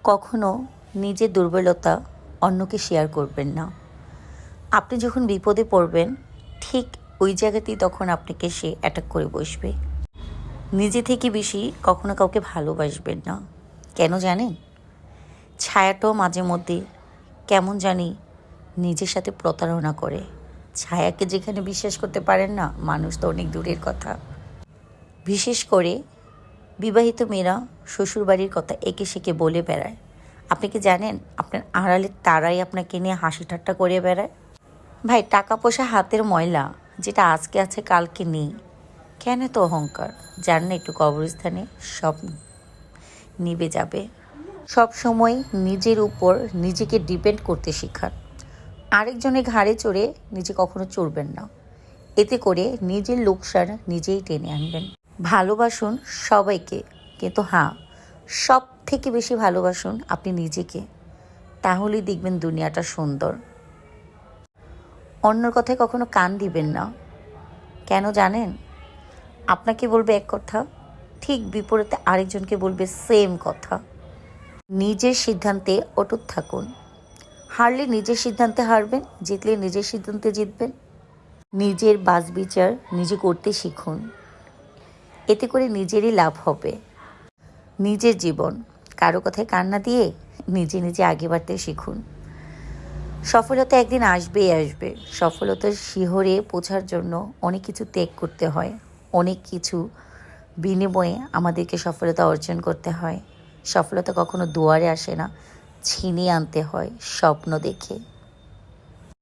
কখনো নিজের দুর্বলতা অন্যকে শেয়ার করবেন না। আপনি যখন বিপদে পড়বেন ঠিক ওই জায়গাতেই তখন আপনাকে সে অ্যাটাক করে বসবে। নিজে থেকে বেশি কখনো কাউকে ভালোবাসবেন না। কেন জানেন? ছায়াটাও মাঝে মধ্যে কেমন জানি নিজের সাথে প্রতারণা করে। ছায়াকে যেখানে বিশ্বাস করতে পারেন না, মানুষ তো অনেক দূরের কথা। বিশেষ করে বিবাহিত মেয়েরা শ্বশুরবাড়ির কথা একে সেকে বলে বেড়ায়। আপনি কি জানেন আপনার আড়ালে তারাই আপনাকে নিয়ে হাসি ঠাট্টা করে বেড়ায়? ভাই, টাকা পয়সা হাতের ময়লা, যেটা আজকে আছে কালকে নেই। কেন তো অহংকার? জান না একটু কবরস্থানে সব নিভে যাবে। সব সময় নিজের উপর নিজেকে ডিপেন্ড করতে শেখান। আরেকজনের ঘাড়ে চড়ে নিজে কখনো চড়বেন না। এতে করে নিজের লোকসান নিজেই টেনে আনবেন। ভালোবাসুন সবাইকে, কিন্তু হ্যাঁ, সব থেকে বেশি ভালোবাসুন আপনি নিজেকে। তাহলেই দেখবেন দুনিয়াটা সুন্দর। অন্যর কথায় কখনো কান দিবেন না। কেন জানেন? আপনাকে বলবে এক কথা, ঠিক বিপরীতে আরেকজনকে বলবে সেম কথা। নিজের সিদ্ধান্তে অটুট থাকুন। হারলে নিজের সিদ্ধান্তে হারবেন, জিতলে নিজের সিদ্ধান্তে জিতবেন। নিজের বাছবিচার নিজে করতে শিখুন। এতে করে নিজেরই লাভ হবে। নিজের জীবন কারো কথায় কান না দিয়ে নিজে নিজে আগে বাড়তে শিখুন। সফলতা একদিন আসবেই আসবে। সফলতার শিহরে পৌঁছার জন্য অনেক কিছু ত্যাগ করতে হয়, অনেক কিছু বিনিময়ে আমাদেরকে সফলতা অর্জন করতে হয়। সফলতা কখনো দুয়ারে আসে না, ছিনিয়ে আনতে হয় স্বপ্ন দেখে।